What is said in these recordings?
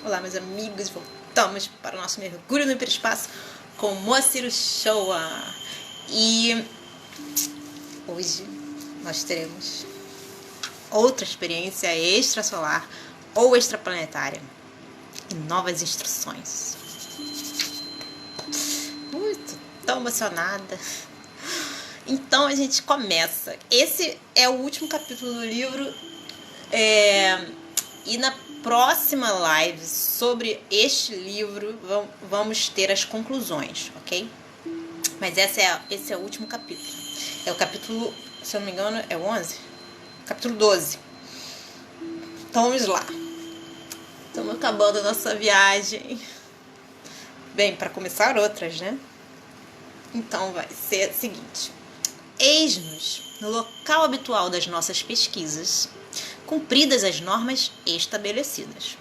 Olá, meus amigos, voltamos para o nosso mergulho no hiperespaço com Moacir Showa. E hoje nós teremos outra experiência extrasolar ou extraplanetária e novas instruções. Tô tão emocionada. Então a gente começa. Esse é o último capítulo do livro. E na próxima live sobre este livro vamos ter as conclusões, ok? Mas esse é o último capítulo. É o capítulo, se eu não me engano, é o 11? Capítulo 12. Então vamos lá. Estamos acabando a nossa viagem. Bem, para começar outras, né? Então vai ser o seguinte. Eis-nos no local habitual das nossas pesquisas, cumpridas as normas estabelecidas.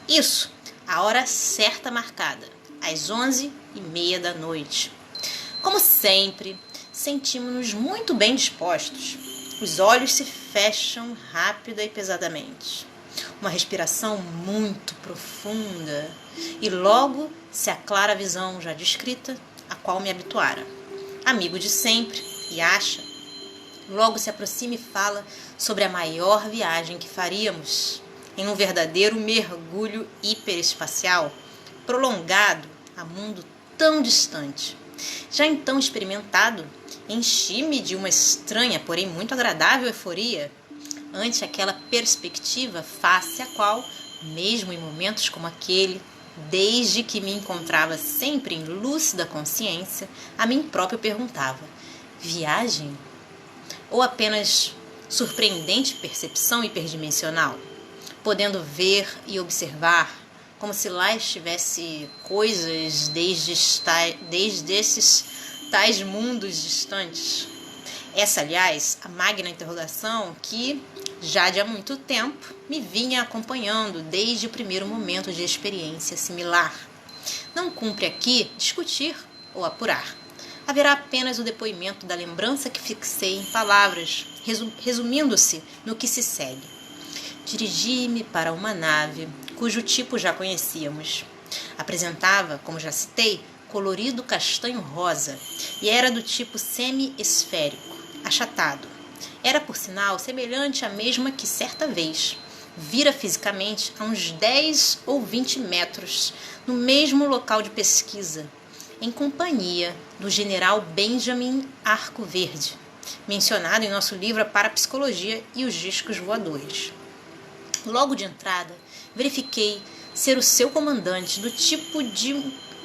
Isso, a hora certa marcada, às 11h30 da noite. Como sempre, sentimos-nos muito bem dispostos. Os olhos se fecham rápida e pesadamente. Uma respiração muito profunda e logo se aclara a visão já descrita, a qual me habituara. Amigo de sempre, Yasha, logo se aproxima e fala sobre a maior viagem que faríamos em um verdadeiro mergulho hiperespacial, prolongado a mundo tão distante. Já então experimentado, enchi-me de uma estranha, porém muito agradável euforia ante aquela perspectiva face à qual, mesmo em momentos como aquele, desde que me encontrava sempre em lúcida consciência, a mim próprio perguntava: viagem? Ou apenas surpreendente percepção hiperdimensional, podendo ver e observar como se lá estivesse coisas desde esses tais mundos distantes? Essa, aliás, a magna interrogação que, já de há muito tempo, me vinha acompanhando desde o primeiro momento de experiência similar. Não cumpre aqui discutir ou apurar. Haverá apenas o depoimento da lembrança que fixei em palavras, resumindo-se no que se segue. Dirigi-me para uma nave, cujo tipo já conhecíamos. Apresentava, como já citei, colorido castanho-rosa e era do tipo semi-esférico, achatado. Era, por sinal, semelhante à mesma que certa vez vira fisicamente a uns 10 ou 20 metros, no mesmo local de pesquisa, em companhia do general Benjamin Arco Verde, mencionado em nosso livro A Parapsicologia e os Discos Voadores. Logo de entrada, verifiquei ser o seu comandante do tipo de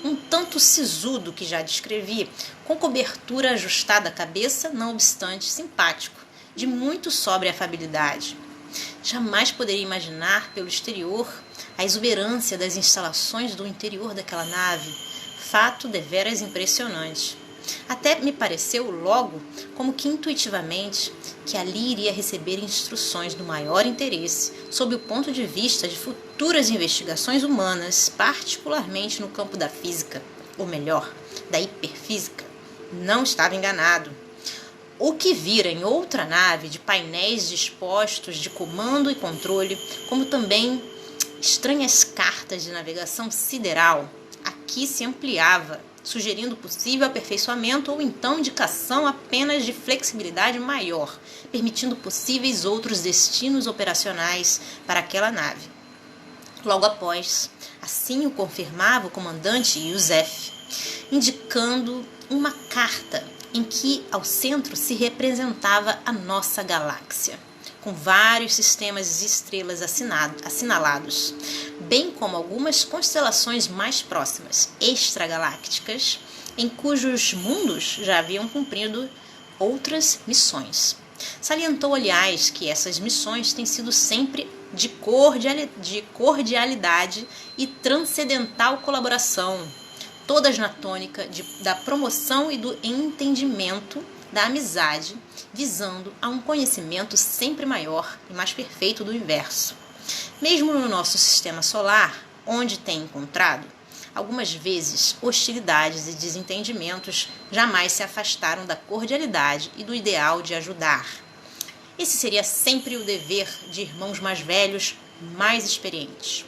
um tanto sisudo que já descrevi, com cobertura ajustada à cabeça, não obstante simpático, de muito sóbria afabilidade. Jamais poderia imaginar pelo exterior a exuberância das instalações do interior daquela nave, fato deveras impressionante. Até me pareceu logo, como que intuitivamente, que ali iria receber instruções do maior interesse sob o ponto de vista de futuras investigações humanas, particularmente no campo da física, ou melhor, da hiperfísica. Não estava enganado. O que vira em outra nave de painéis dispostos de comando e controle, como também estranhas cartas de navegação sideral, aqui se ampliava, sugerindo possível aperfeiçoamento ou então indicação apenas de flexibilidade maior, permitindo possíveis outros destinos operacionais para aquela nave. Logo após, assim o confirmava o comandante Youssef, indicando uma carta em que ao centro se representava a nossa galáxia, com vários sistemas de estrelas assinalados, bem como algumas constelações mais próximas, extragalácticas, em cujos mundos já haviam cumprido outras missões. Salientou, aliás, que essas missões têm sido sempre de cordialidade e transcendental colaboração, todas na tônica da promoção e do entendimento da amizade, visando a um conhecimento sempre maior e mais perfeito do universo. Mesmo no nosso sistema solar, onde tem encontrado, algumas vezes hostilidades e desentendimentos jamais se afastaram da cordialidade e do ideal de ajudar. Esse seria sempre o dever de irmãos mais velhos, mais experientes.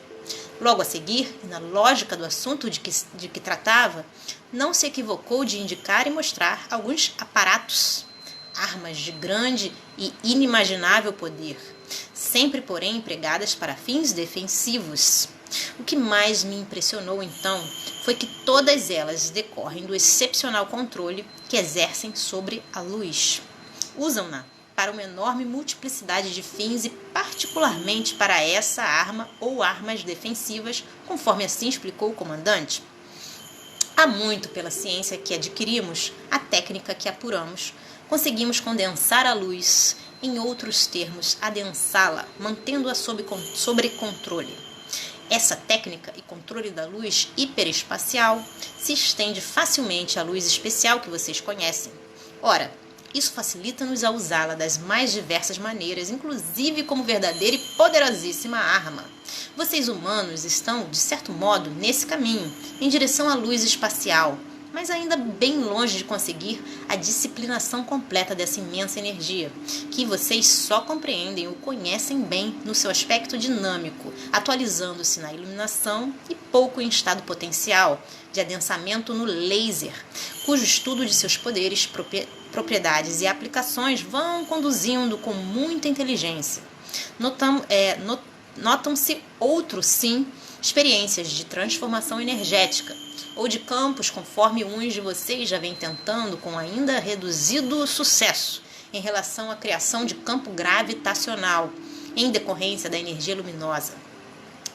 Logo a seguir, e na lógica do assunto de que tratava, não se equivocou de indicar e mostrar alguns aparatos, armas de grande e inimaginável poder, sempre, porém, empregadas para fins defensivos. O que mais me impressionou, então, foi que todas elas decorrem do excepcional controle que exercem sobre a luz. Usam-na para uma enorme multiplicidade de fins e particularmente para essa arma ou armas defensivas, conforme assim explicou o comandante. Há muito pela ciência que adquirimos, a técnica que apuramos, conseguimos condensar a luz, em outros termos, adensá-la, mantendo-a sob controle. Essa técnica e controle da luz hiperespacial se estende facilmente à luz especial que vocês conhecem. Ora, isso facilita-nos a usá-la das mais diversas maneiras, inclusive como verdadeira e poderosíssima arma. Vocês humanos estão, de certo modo, nesse caminho, em direção à luz espacial, mas ainda bem longe de conseguir a disciplinação completa dessa imensa energia, que vocês só compreendem ou conhecem bem no seu aspecto dinâmico, atualizando-se na iluminação e pouco em estado potencial, de adensamento no laser, cujo estudo de seus poderes, propriedades e aplicações vão conduzindo com muita inteligência. Notam-se outros, sim, experiências de transformação energética, ou de campos, conforme uns de vocês já vem tentando com ainda reduzido sucesso, em relação à criação de campo gravitacional, em decorrência da energia luminosa.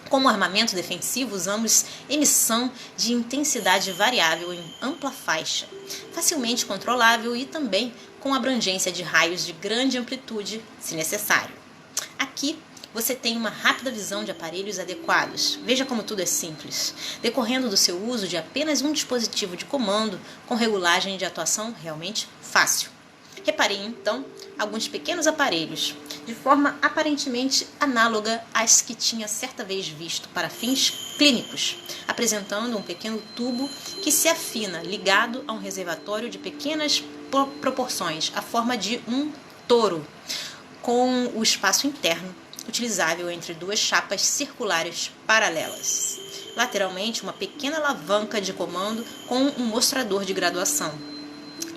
Como armamento defensivo, usamos emissão de intensidade variável em ampla faixa, facilmente controlável e também com abrangência de raios de grande amplitude, se necessário. Aqui, você tem uma rápida visão de aparelhos adequados. Veja como tudo é simples, decorrendo do seu uso de apenas um dispositivo de comando com regulagem de atuação realmente fácil. Reparei, então, alguns pequenos aparelhos, de forma aparentemente análoga às que tinha certa vez visto para fins clínicos, apresentando um pequeno tubo que se afina ligado a um reservatório de pequenas proporções, a forma de um toro, com o espaço interno utilizável entre duas chapas circulares paralelas. Lateralmente, uma pequena alavanca de comando com um mostrador de graduação.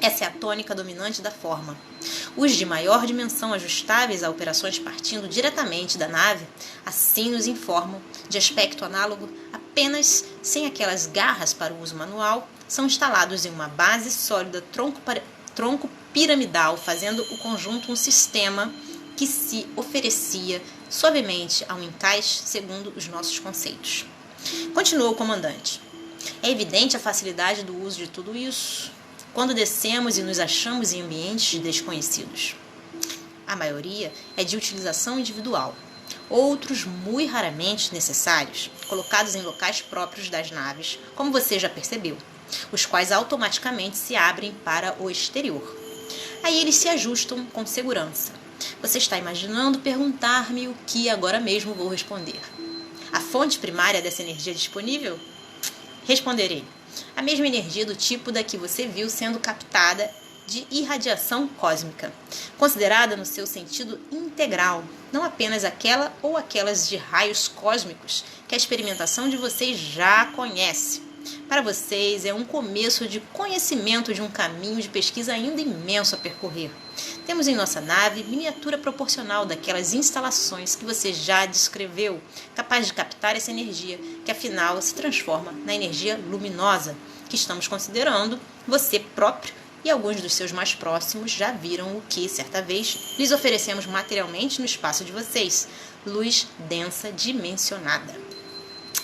Essa é a tônica dominante da forma. Os de maior dimensão ajustáveis a operações partindo diretamente da nave, assim nos informam, de aspecto análogo, apenas sem aquelas garras para o uso manual, são instalados em uma base sólida tronco piramidal, fazendo o conjunto um sistema que se oferecia suavemente a um encaixe segundo os nossos conceitos. Continuou o comandante. É evidente a facilidade do uso de tudo isso quando descemos e nos achamos em ambientes desconhecidos. A maioria é de utilização individual, outros muito raramente necessários, colocados em locais próprios das naves, como você já percebeu, os quais automaticamente se abrem para o exterior. Aí eles se ajustam com segurança. Você está imaginando perguntar-me o que agora mesmo vou responder. A fonte primária dessa energia disponível? Responderei. A mesma energia do tipo da que você viu sendo captada de irradiação cósmica, considerada no seu sentido integral, não apenas aquela ou aquelas de raios cósmicos que a experimentação de vocês já conhece. Para vocês é um começo de conhecimento de um caminho de pesquisa ainda imenso a percorrer. Temos em nossa nave miniatura proporcional daquelas instalações que você já descreveu, capaz de captar essa energia, que afinal se transforma na energia luminosa, que estamos considerando você próprio e alguns dos seus mais próximos já viram o que, certa vez, lhes oferecemos materialmente no espaço de vocês, luz densa dimensionada.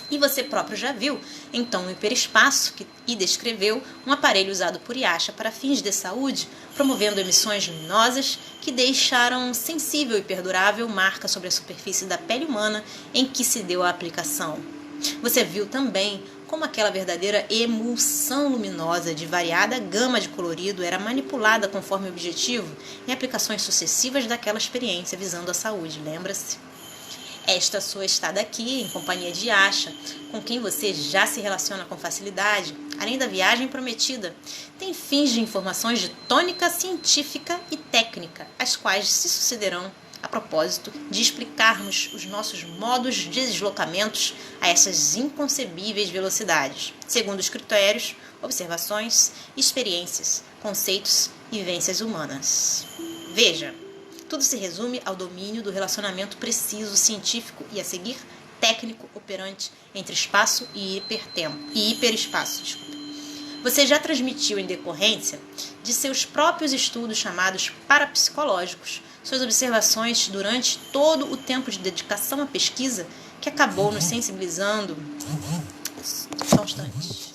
E você próprio já viu, então, no hiperespaço e descreveu um aparelho usado por Yasha para fins de saúde, promovendo emissões luminosas que deixaram sensível e perdurável marca sobre a superfície da pele humana em que se deu a aplicação. Você viu também como aquela verdadeira emulsão luminosa de variada gama de colorido era manipulada conforme o objetivo em aplicações sucessivas daquela experiência visando a saúde, lembra-se? Esta sua estada aqui, em companhia de Yasha, com quem você já se relaciona com facilidade, além da viagem prometida, tem fins de informações de tônica científica e técnica, as quais se sucederão a propósito de explicarmos os nossos modos de deslocamentos a essas inconcebíveis velocidades, segundo os critérios, observações, experiências, conceitos e vivências humanas. Veja, tudo se resume ao domínio do relacionamento preciso científico e, a seguir, técnico operante entre espaço e hiperespaço. Você já transmitiu, em decorrência de seus próprios estudos chamados parapsicológicos, suas observações durante todo o tempo de dedicação à pesquisa que acabou nos sensibilizando. Só um instante.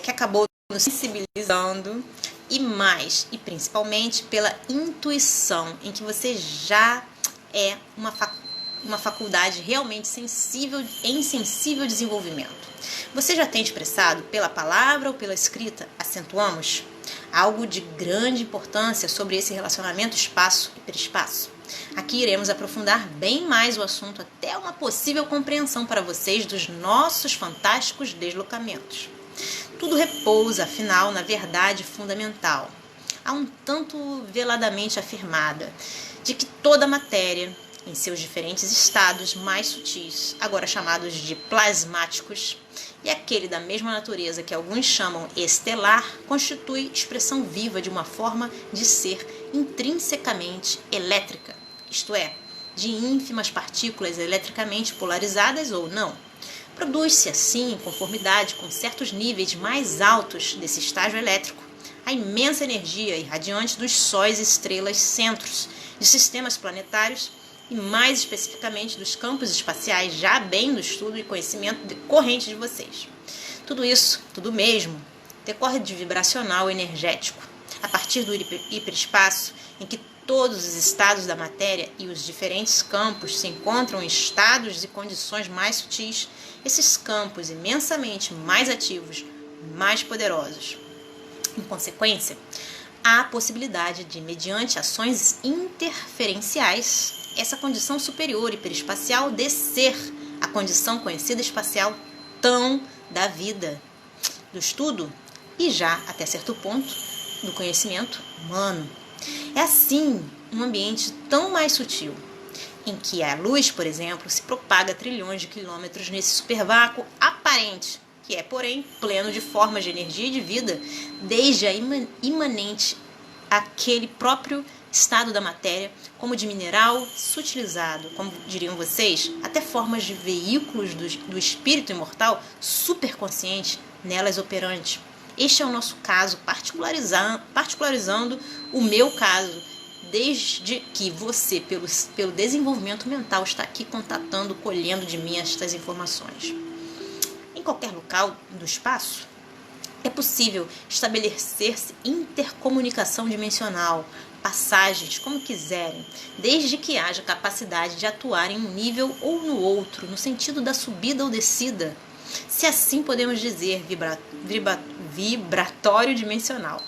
Que acabou nos sensibilizando e mais, e principalmente pela intuição, em que você já é uma faculdade realmente em sensível desenvolvimento. Você já tem expressado pela palavra ou pela escrita, acentuamos, algo de grande importância sobre esse relacionamento espaço-hiperespaço. Aqui iremos aprofundar bem mais o assunto até uma possível compreensão para vocês dos nossos fantásticos deslocamentos. Tudo repousa, afinal, na verdade fundamental, há um tanto veladamente afirmada, de que toda matéria, em seus diferentes estados mais sutis, agora chamados de plasmáticos, e aquele da mesma natureza que alguns chamam estelar, constitui expressão viva de uma forma de ser intrinsecamente elétrica, isto é, de ínfimas partículas eletricamente polarizadas ou não. Produz-se assim, em conformidade com certos níveis mais altos desse estágio elétrico, a imensa energia irradiante dos sóis e estrelas centros, de sistemas planetários e mais especificamente dos campos espaciais, já bem no estudo e conhecimento decorrente de vocês. Tudo isso, tudo mesmo, decorre de vibracional energético, a partir do hiperespaço, em que todos os estados da matéria e os diferentes campos se encontram em estados e condições mais sutis, esses campos imensamente mais ativos, mais poderosos. Em consequência, há a possibilidade de, mediante ações interferenciais, essa condição superior hiperespacial descer à condição conhecida espacial tão da vida, do estudo e já, até certo ponto, do conhecimento humano. É assim um ambiente tão mais sutil, em que a luz, por exemplo, se propaga trilhões de quilômetros nesse supervácuo aparente, que é, porém, pleno de formas de energia e de vida, desde a imanente àquele próprio estado da matéria, como de mineral sutilizado, como diriam vocês, até formas de veículos do espírito imortal superconsciente nelas operante. Este é o nosso caso, particularizando o meu caso, desde que você, pelo desenvolvimento mental, está aqui contatando, colhendo de mim estas informações. Em qualquer local do espaço, é possível estabelecer-se intercomunicação dimensional, passagens, como quiserem, desde que haja capacidade de atuar em um nível ou no outro, no sentido da subida ou descida, se assim podemos dizer, vibratório dimensional.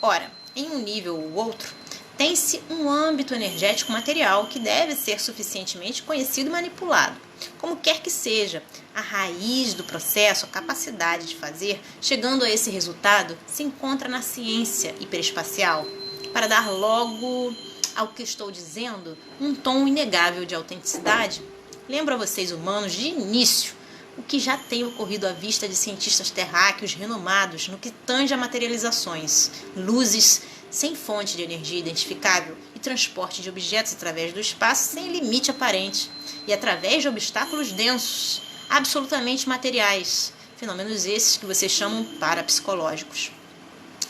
Ora, em um nível ou outro, tem-se um âmbito energético material que deve ser suficientemente conhecido e manipulado. Como quer que seja, a raiz do processo, a capacidade de fazer, chegando a esse resultado, se encontra na ciência hiperespacial. Para dar logo ao que estou dizendo um tom inegável de autenticidade, lembro a vocês humanos de início o que já tem ocorrido à vista de cientistas terráqueos renomados no que tange a materializações, luzes sem fonte de energia identificável e transporte de objetos através do espaço sem limite aparente e através de obstáculos densos, absolutamente materiais, fenômenos esses que vocês chamam parapsicológicos.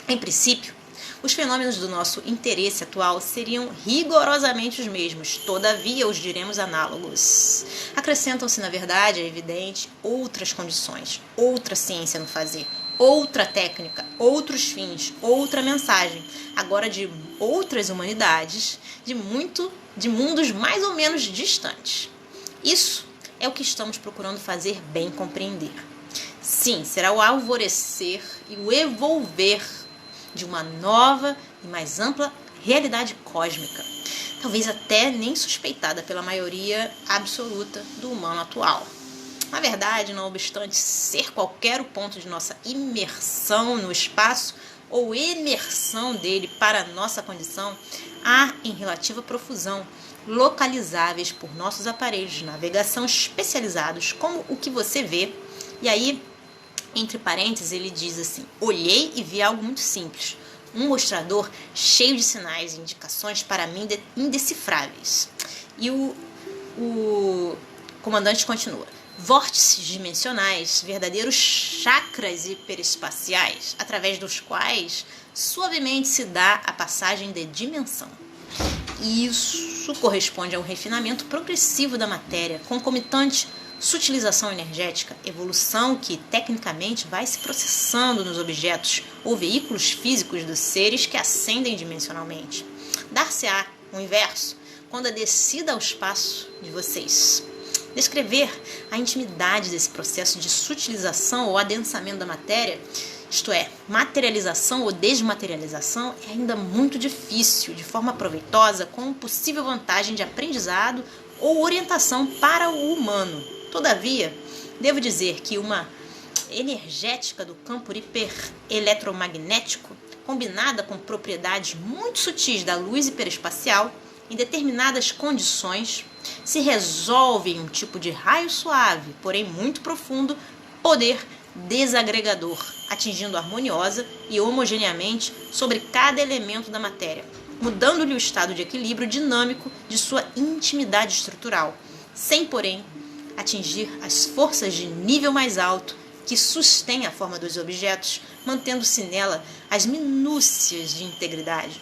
Em princípio, os fenômenos do nosso interesse atual seriam rigorosamente os mesmos, todavia os diremos análogos. Acrescentam-se, na verdade, é evidente, outras condições, outra ciência no fazer, outra técnica, outros fins, outra mensagem, agora de outras humanidades, de mundos mais ou menos distantes. Isso é o que estamos procurando fazer bem compreender. Sim, será o alvorecer e o evolver de uma nova e mais ampla realidade cósmica, talvez até nem suspeitada pela maioria absoluta do humano atual. Na verdade, não obstante ser qualquer o ponto de nossa imersão no espaço ou imersão dele para a nossa condição, há em relativa profusão, localizáveis por nossos aparelhos de navegação especializados, como o que você vê. E aí, entre parênteses, ele diz assim: olhei e vi algo muito simples, um mostrador cheio de sinais e indicações para mim indecifráveis. E o comandante continua: vórtices dimensionais, verdadeiros chakras hiperespaciais, através dos quais suavemente se dá a passagem de dimensão. Isso corresponde ao refinamento progressivo da matéria, concomitante sutilização energética, evolução que tecnicamente vai se processando nos objetos ou veículos físicos dos seres que ascendem dimensionalmente. Dar-se-á o inverso quando a descida ao espaço de vocês. Descrever a intimidade desse processo de sutilização ou adensamento da matéria, isto é, materialização ou desmaterialização, é ainda muito difícil, de forma proveitosa, com possível vantagem de aprendizado ou orientação para o humano. Todavia, devo dizer que uma energética do campo hipereletromagnético, combinada com propriedades muito sutis da luz hiperespacial, em determinadas condições, se resolve em um tipo de raio suave, porém muito profundo, poder desagregador, atingindo harmoniosa e homogeneamente sobre cada elemento da matéria, mudando-lhe o estado de equilíbrio dinâmico de sua intimidade estrutural, sem, porém, atingir as forças de nível mais alto que sustêm a forma dos objetos, mantendo-se nela as minúcias de integridade.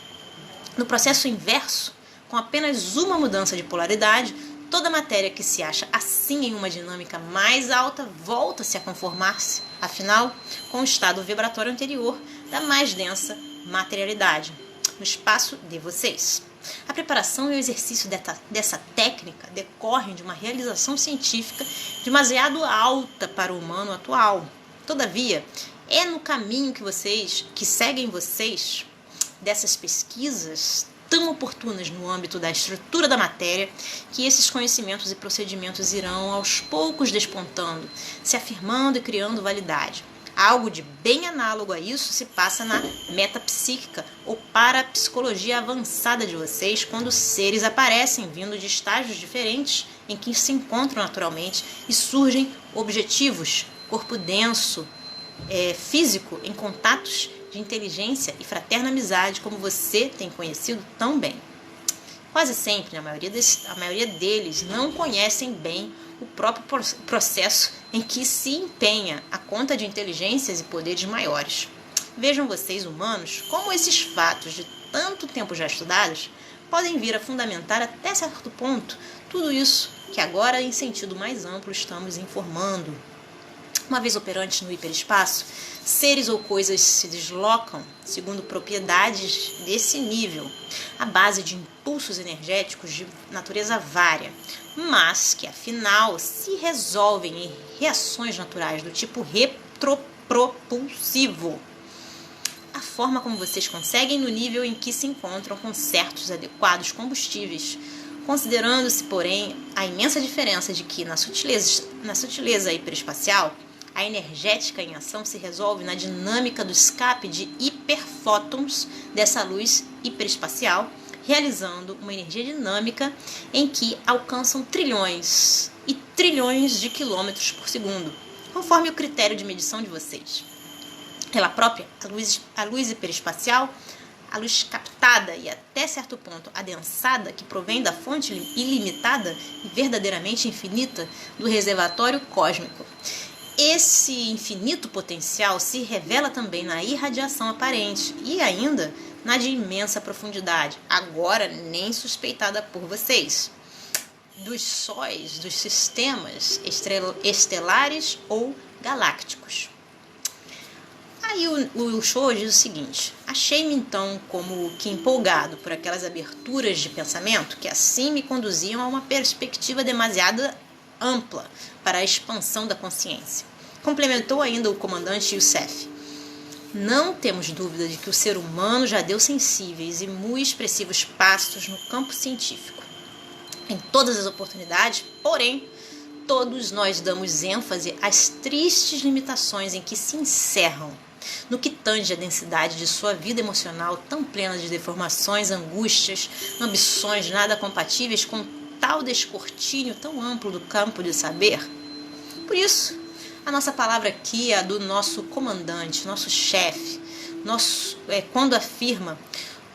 No processo inverso, com apenas uma mudança de polaridade, toda matéria que se acha assim em uma dinâmica mais alta volta-se a conformar-se, afinal, com o estado vibratório anterior da mais densa materialidade, no espaço de vocês. A preparação e o exercício dessa técnica decorrem de uma realização científica demasiado alta para o humano atual. Todavia, é no caminho que seguem vocês dessas pesquisas tão oportunas no âmbito da estrutura da matéria, que esses conhecimentos e procedimentos irão aos poucos despontando, se afirmando e criando validade. Algo de bem análogo a isso se passa na metapsíquica ou parapsicologia avançada de vocês, quando os seres aparecem vindo de estágios diferentes em que se encontram naturalmente e surgem objetivos, corpo denso, físico, em contatos de inteligência e fraterna amizade, como você tem conhecido tão bem. Quase sempre, a maioria deles não conhecem bem o próprio processo em que se empenha a conta de inteligências e poderes maiores. Vejam vocês, humanos, como esses fatos de tanto tempo já estudados podem vir a fundamentar até certo ponto tudo isso que agora, em sentido mais amplo, estamos informando. Uma vez operantes no hiperespaço, seres ou coisas se deslocam segundo propriedades desse nível, à base de impulsos energéticos de natureza vária, mas que afinal se resolvem em reações naturais do tipo retropropulsivo. A forma como vocês conseguem no nível em que se encontram com certos adequados combustíveis, considerando-se, porém, a imensa diferença de que na sutileza hiperespacial, a energética em ação se resolve na dinâmica do escape de hiperfótons dessa luz hiperespacial, realizando uma energia dinâmica em que alcançam trilhões e trilhões de quilômetros por segundo, conforme o critério de medição de vocês. Ela própria, a luz hiperespacial, a luz captada e até certo ponto adensada, que provém da fonte ilimitada e verdadeiramente infinita do reservatório cósmico. Esse infinito potencial se revela também na irradiação aparente e ainda na de imensa profundidade, agora nem suspeitada por vocês, dos sóis, dos sistemas estelares ou galácticos. Aí o Show diz o seguinte: achei-me então como que empolgado por aquelas aberturas de pensamento que assim me conduziam a uma perspectiva demasiado ampla para a expansão da consciência. Complementou ainda o comandante Youssef. Não temos dúvida de que o ser humano já deu sensíveis e muito expressivos passos no campo científico. Em todas as oportunidades, porém, todos nós damos ênfase às tristes limitações em que se encerram No que tange a densidade de sua vida emocional, tão plena de deformações, angústias, ambições nada compatíveis com tal descortínio tão amplo do campo de saber? Por isso, a nossa palavra aqui é a do nosso comandante, nosso chefe, quando afirma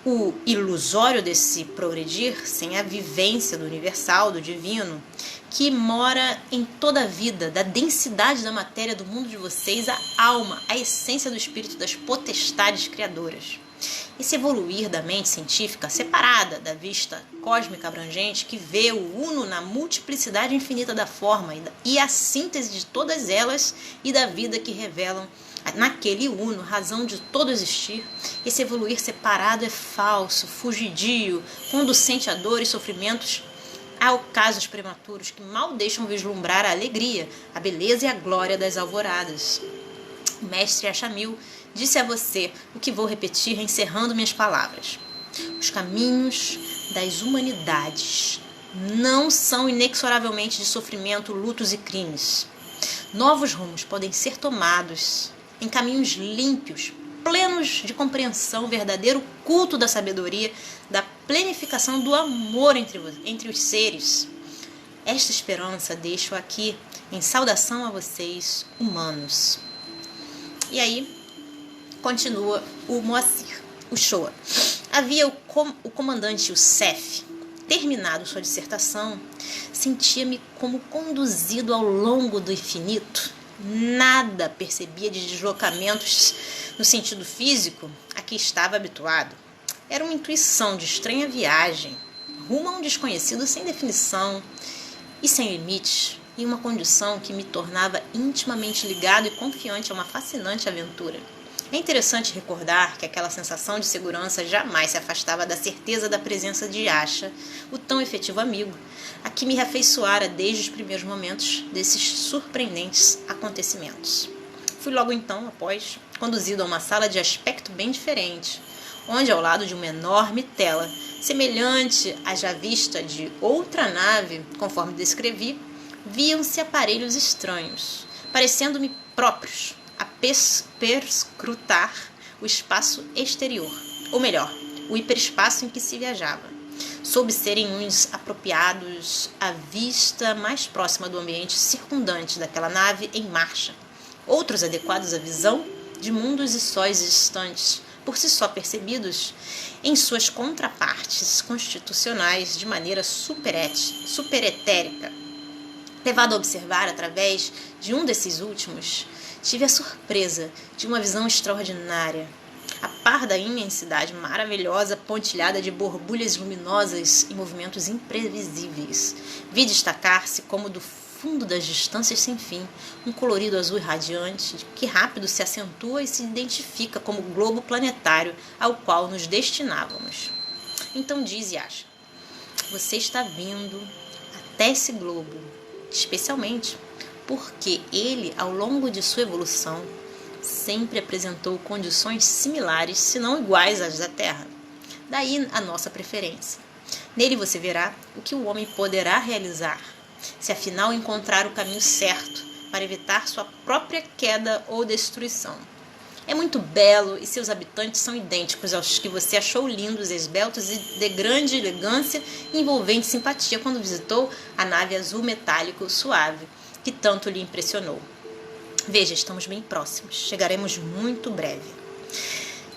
o ilusório desse progredir sem a vivência do universal, do divino, que mora em toda a vida, da densidade da matéria do mundo de vocês, a alma, a essência do espírito das potestades criadoras. Esse evoluir da mente científica, separada da vista cósmica abrangente, que vê o uno na multiplicidade infinita da forma e a síntese de todas elas e da vida que revelam naquele uno, razão de todo existir, esse evoluir separado é falso, fugidio, conducente a dor e sofrimentos, a ocasos prematuros que mal deixam vislumbrar a alegria, a beleza e a glória das alvoradas. O mestre Achamil disse a você o que vou repetir encerrando minhas palavras. Os caminhos das humanidades não são inexoravelmente de sofrimento, lutos e crimes. Novos rumos podem ser tomados em caminhos límpios, plenos de compreensão, verdadeiro culto da sabedoria, da plenificação do amor entre os seres. Esta esperança deixo aqui em saudação a vocês, humanos. E aí, continua o Moacir, o Shoa. Havia o comandante Youssef, terminado sua dissertação, sentia-me como conduzido ao longo do infinito. Nada percebia de deslocamentos no sentido físico a que estava habituado. Era uma intuição de estranha viagem, rumo a um desconhecido sem definição e sem limites, em uma condição que me tornava intimamente ligado e confiante a uma fascinante aventura. É interessante recordar que aquela sensação de segurança jamais se afastava da certeza da presença de Yasha, o tão efetivo amigo, a que me afeiçoara desde os primeiros momentos desses surpreendentes acontecimentos. Fui logo então, após, conduzido a uma sala de aspecto bem diferente, onde ao lado de uma enorme tela, semelhante à já vista de outra nave, conforme descrevi, viam-se aparelhos estranhos, parecendo-me próprios, a perscrutar o espaço exterior, ou melhor, o hiperespaço em que se viajava, soube serem uns apropriados à vista mais próxima do ambiente circundante daquela nave em marcha, outros adequados à visão de mundos e sóis distantes, por si só percebidos em suas contrapartes constitucionais de maneira superetérica. Levado a observar através de um desses últimos, tive a surpresa de uma visão extraordinária. A par da imensidade maravilhosa, pontilhada de borbulhas luminosas e movimentos imprevisíveis, vi destacar-se, como do fundo das distâncias sem fim, um colorido azul radiante que rápido se acentua e se identifica como o globo planetário ao qual nos destinávamos. Então diz Yasha, você está vindo até esse globo, especialmente porque ele, ao longo de sua evolução, sempre apresentou condições similares, se não iguais às da Terra. Daí a nossa preferência. Nele você verá o que o homem poderá realizar, se afinal encontrar o caminho certo para evitar sua própria queda ou destruição. É muito belo e seus habitantes são idênticos aos que você achou lindos, esbeltos e de grande elegância e envolvente simpatia quando visitou a nave azul metálico suave, que tanto lhe impressionou. Veja, estamos bem próximos, chegaremos muito breve.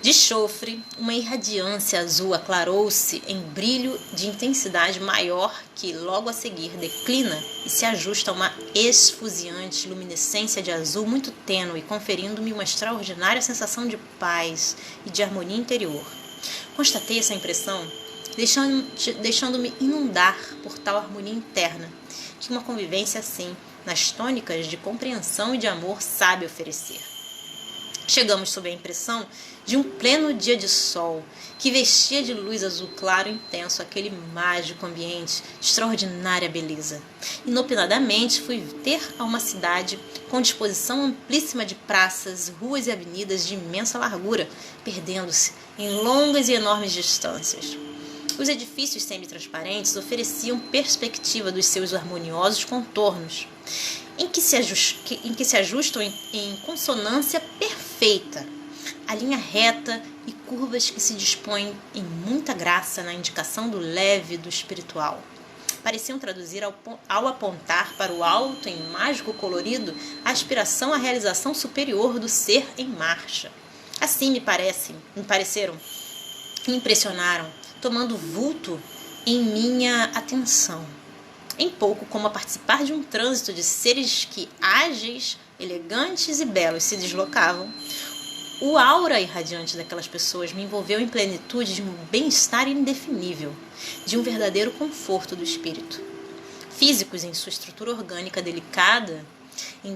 De chofre, uma irradiância azul aclarou-se em brilho de intensidade maior que, logo a seguir, declina e se ajusta a uma esfuziante luminescência de azul muito tênue, conferindo-me uma extraordinária sensação de paz e de harmonia interior. Constatei essa impressão, deixando-me inundar por tal harmonia interna, que uma convivência assim, nas tônicas de compreensão e de amor, sabe oferecer. Chegamos sob a impressão de um pleno dia de sol, que vestia de luz azul claro e intenso aquele mágico ambiente de extraordinária beleza. Inopinadamente fui ter a uma cidade com disposição amplíssima de praças, ruas e avenidas de imensa largura, perdendo-se em longas e enormes distâncias. Os edifícios semi-transparentes ofereciam perspectiva dos seus harmoniosos contornos, em que se ajustam em consonância perfeita a linha reta e curvas que se dispõem em muita graça na indicação do leve do espiritual. Pareciam traduzir ao apontar para o alto em mágico colorido a aspiração à realização superior do ser em marcha. Assim me pareceram, me impressionaram, tomando vulto em minha atenção. Em pouco, como a participar de um trânsito de seres que ágeis, elegantes e belos se deslocavam, o aura irradiante daquelas pessoas me envolveu em plenitude de um bem-estar indefinível, de um verdadeiro conforto do espírito. Físicos em sua estrutura orgânica delicada, em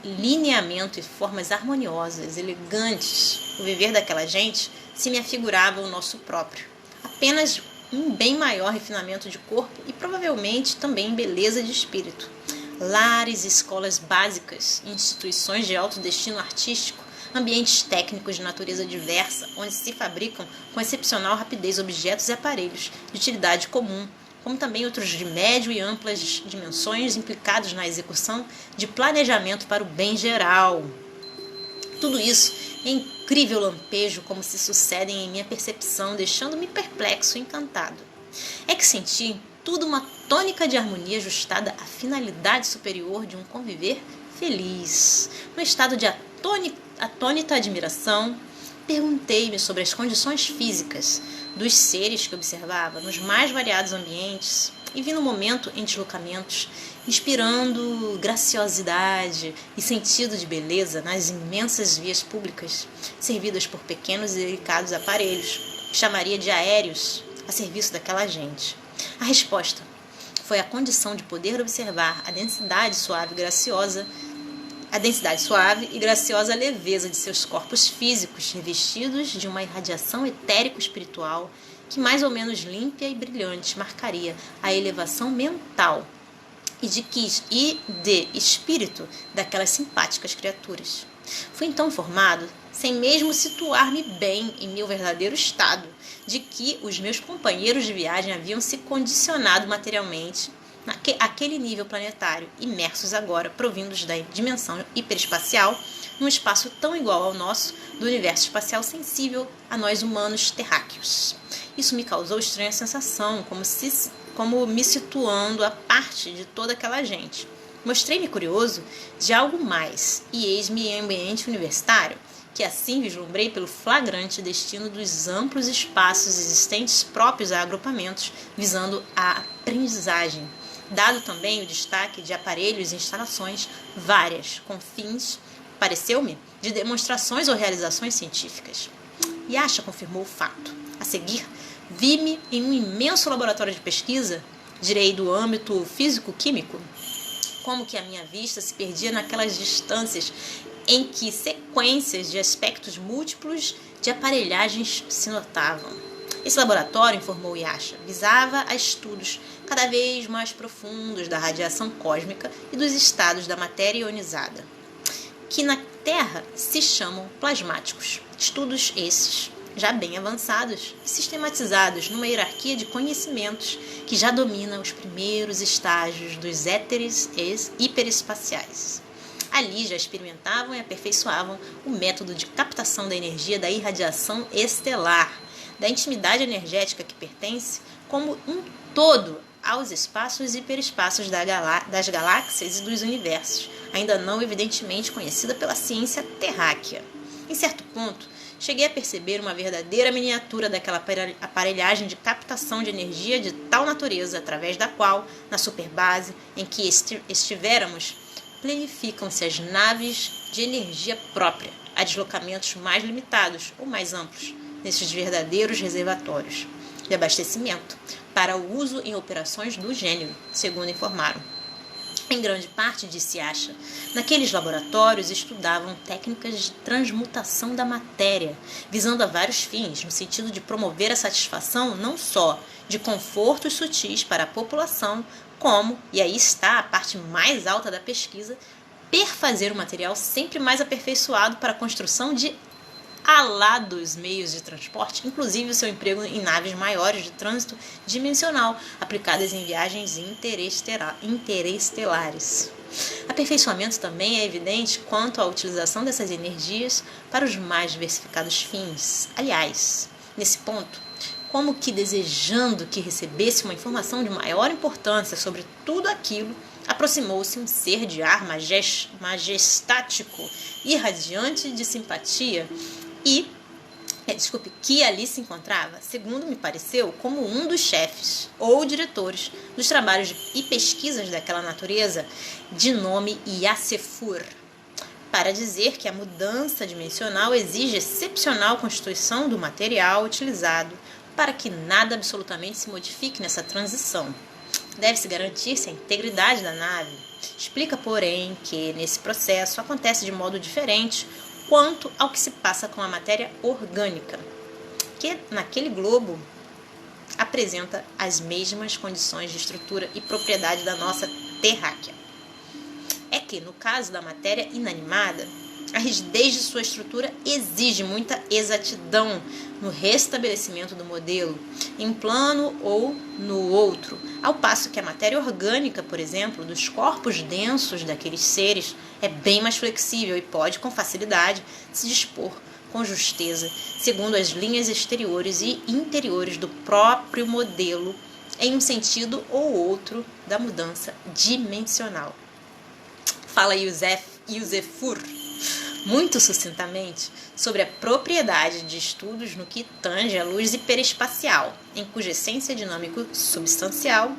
lineamento e formas harmoniosas, elegantes, o viver daquela gente se me afigurava o nosso próprio, apenas um bem maior refinamento de corpo e provavelmente também em beleza de espírito. Lares e escolas básicas, instituições de alto destino artístico, ambientes técnicos de natureza diversa, onde se fabricam com excepcional rapidez objetos e aparelhos de utilidade comum, como também outros de médio e amplas dimensões implicados na execução de planejamento para o bem geral. Tudo isso em incrível lampejo como se sucedem em minha percepção, deixando-me perplexo e encantado. É que senti em tudo uma tônica de harmonia ajustada à finalidade superior de um conviver feliz. No estado de atônita admiração, perguntei-me sobre as condições físicas dos seres que observava nos mais variados ambientes e vi no momento em deslocamentos, inspirando graciosidade e sentido de beleza nas imensas vias públicas, servidas por pequenos e delicados aparelhos, que chamaria de aéreos, a serviço daquela gente. A resposta foi a condição de poder observar a densidade suave e graciosa leveza de seus corpos físicos, revestidos de uma irradiação etérico-espiritual que mais ou menos límpia e brilhante marcaria a elevação mental e de espírito daquelas simpáticas criaturas. Fui então informado, sem mesmo situar-me bem em meu verdadeiro estado, de que os meus companheiros de viagem haviam se condicionado materialmente àquele nível planetário, imersos agora, provindos da dimensão hiperespacial, num espaço tão igual ao nosso, do universo espacial sensível a nós humanos terráqueos. Isso me causou estranha sensação, como me situando à parte de toda aquela gente. Mostrei-me curioso de algo mais, e eis-me em ambiente universitário, que assim vislumbrei pelo flagrante destino dos amplos espaços existentes próprios a agrupamentos, visando a aprendizagem, dado também o destaque de aparelhos e instalações várias, com fins, pareceu-me, de demonstrações ou realizações científicas. Yasha confirmou o fato. A seguir, vi-me em um imenso laboratório de pesquisa, direi do âmbito físico-químico, como que a minha vista se perdia naquelas distâncias em que sequências de aspectos múltiplos de aparelhagens se notavam. Esse laboratório, informou Yasha, visava a estudos cada vez mais profundos da radiação cósmica e dos estados da matéria ionizada, que na Terra se chamam plasmáticos. Estudos esses, já bem avançados e sistematizados numa hierarquia de conhecimentos que já domina os primeiros estágios dos éteres hiperespaciais. Ali já experimentavam e aperfeiçoavam o método de captação da energia da irradiação estelar, da intimidade energética que pertence como um todo aos espaços e hiperespaços das galáxias e dos universos, ainda não evidentemente conhecida pela ciência terráquea. Em certo ponto, cheguei a perceber uma verdadeira miniatura daquela aparelhagem de captação de energia de tal natureza, através da qual, na superbase em que estivéramos, planificam-se as naves de energia própria, a deslocamentos mais limitados ou mais amplos, nesses verdadeiros reservatórios de abastecimento, para o uso em operações do gênero, segundo informaram. Em grande parte, disse Yasha, naqueles laboratórios estudavam técnicas de transmutação da matéria, visando a vários fins, no sentido de promover a satisfação não só de confortos sutis para a população, como, e aí está a parte mais alta da pesquisa, perfazer o material sempre mais aperfeiçoado para a construção de alados meios de transporte, inclusive o seu emprego em naves maiores de trânsito dimensional, aplicadas em viagens interestelares. Aperfeiçoamento também é evidente quanto à utilização dessas energias para os mais diversificados fins. Aliás, nesse ponto, como que desejando que recebesse uma informação de maior importância sobre tudo aquilo, aproximou-se um ser de ar majestático, irradiante de simpatia que ali se encontrava, segundo me pareceu, como um dos chefes ou diretores dos trabalhos e pesquisas daquela natureza, de nome Yasefur, para dizer que a mudança dimensional exige excepcional constituição do material utilizado para que nada absolutamente se modifique nessa transição. Deve-se garantir-se a integridade da nave. Explica, porém, que nesse processo acontece de modo diferente quanto ao que se passa com a matéria orgânica, que naquele globo apresenta as mesmas condições de estrutura e propriedade da nossa terráquea. É que, no caso da matéria inanimada, a rigidez de sua estrutura exige muita exatidão no restabelecimento do modelo, em um plano ou no outro, ao passo que a matéria orgânica, por exemplo, dos corpos densos daqueles seres, é bem mais flexível e pode, com facilidade, se dispor com justeza, segundo as linhas exteriores e interiores do próprio modelo, em um sentido ou outro da mudança dimensional. Fala Yusefur, muito sucintamente, sobre a propriedade de estudos no que tange a luz hiperespacial, em cuja essência dinâmico-substancial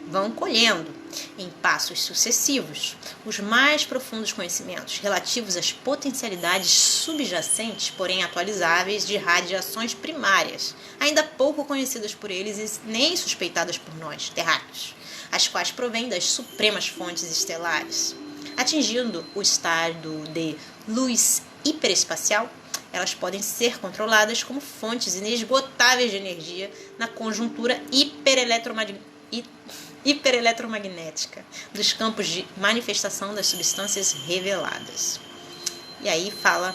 vão colhendo, em passos sucessivos, os mais profundos conhecimentos relativos às potencialidades subjacentes, porém atualizáveis, de radiações primárias, ainda pouco conhecidas por eles e nem suspeitadas por nós, terráqueos, as quais provêm das supremas fontes estelares. Atingindo o estado de luz hiperespacial, elas podem ser controladas como fontes inesgotáveis de energia na conjuntura hipereletromagnética dos campos de manifestação das substâncias reveladas. E aí fala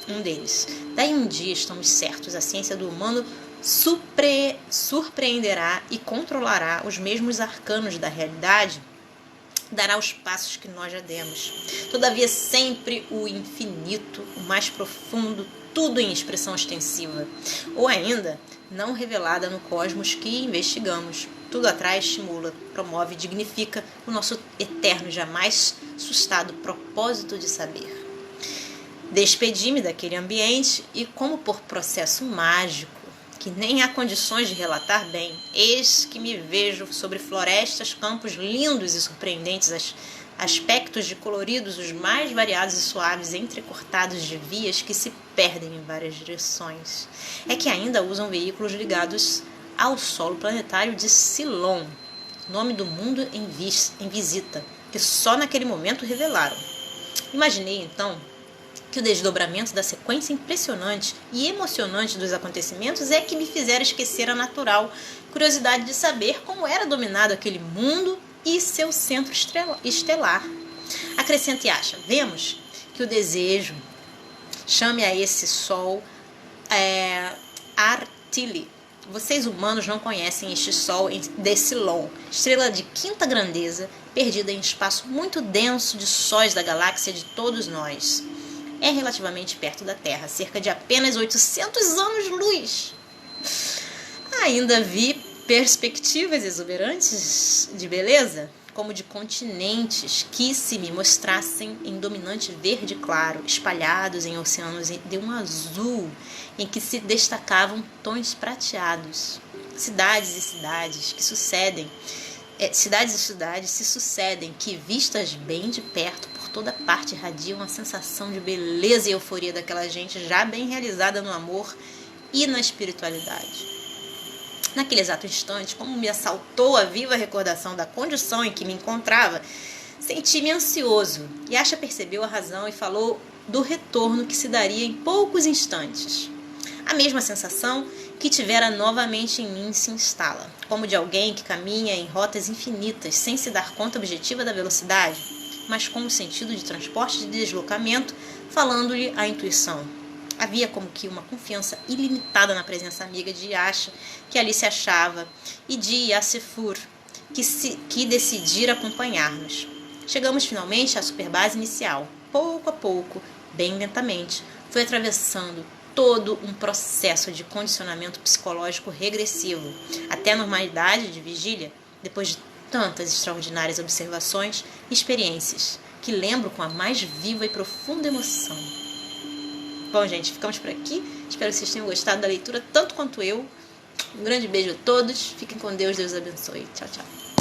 um deles. Daí um dia estamos certos, a ciência do humano surpreenderá e controlará os mesmos arcanos da realidade, dará os passos que nós já demos. Todavia, sempre o infinito, o mais profundo, tudo em expressão ostensiva, ou ainda não revelada no cosmos que investigamos. Tudo atrai, estimula, promove e dignifica o nosso eterno, jamais sustado propósito de saber. Despedi-me daquele ambiente e, como por processo mágico, que nem há condições de relatar bem, eis que me vejo sobre florestas, campos lindos e surpreendentes, aspectos de coloridos os mais variados e suaves, entrecortados de vias que se perdem em várias direções. É que ainda usam veículos ligados ao solo planetário de Silon, nome do mundo em visita, que só naquele momento revelaram. Imaginei, então, que o desdobramento da sequência impressionante e emocionante dos acontecimentos é que me fizera esquecer a natural curiosidade de saber como era dominado aquele mundo e seu centro estelar. Acrescenta e acha, vemos que o desejo chame a esse sol Artili. Vocês humanos não conhecem este sol de Silon, estrela de quinta grandeza, perdida em espaço muito denso de sóis da galáxia de todos nós. É relativamente perto da Terra, cerca de apenas 800 anos-luz. Ainda vi perspectivas exuberantes de beleza, como de continentes que se me mostrassem em dominante verde claro, espalhados em oceanos de um azul, em que se destacavam tons prateados. Cidades e cidades se sucedem, que vistas bem de perto, por toda parte irradiam a sensação de beleza e euforia daquela gente já bem realizada no amor e na espiritualidade. Naquele exato instante, como me assaltou a viva recordação da condição em que me encontrava, senti-me ansioso, e Asha percebeu a razão e falou do retorno que se daria em poucos instantes. A mesma sensação que tivera novamente em mim se instala, como de alguém que caminha em rotas infinitas sem se dar conta objetiva da velocidade, mas com o sentido de transporte e de deslocamento, falando-lhe a intuição. Havia como que uma confiança ilimitada na presença amiga de Asha, que ali se achava, e de Yasefur, que decidira acompanhar-nos. Chegamos finalmente à superbase inicial. Pouco a pouco, bem lentamente, fui atravessando todo um processo de condicionamento psicológico regressivo, até a normalidade de vigília, depois de tantas extraordinárias observações e experiências, que lembro com a mais viva e profunda emoção. Bom, gente, ficamos por aqui. Espero que vocês tenham gostado da leitura tanto quanto eu. Um grande beijo a todos. Fiquem com Deus. Deus abençoe. Tchau, tchau.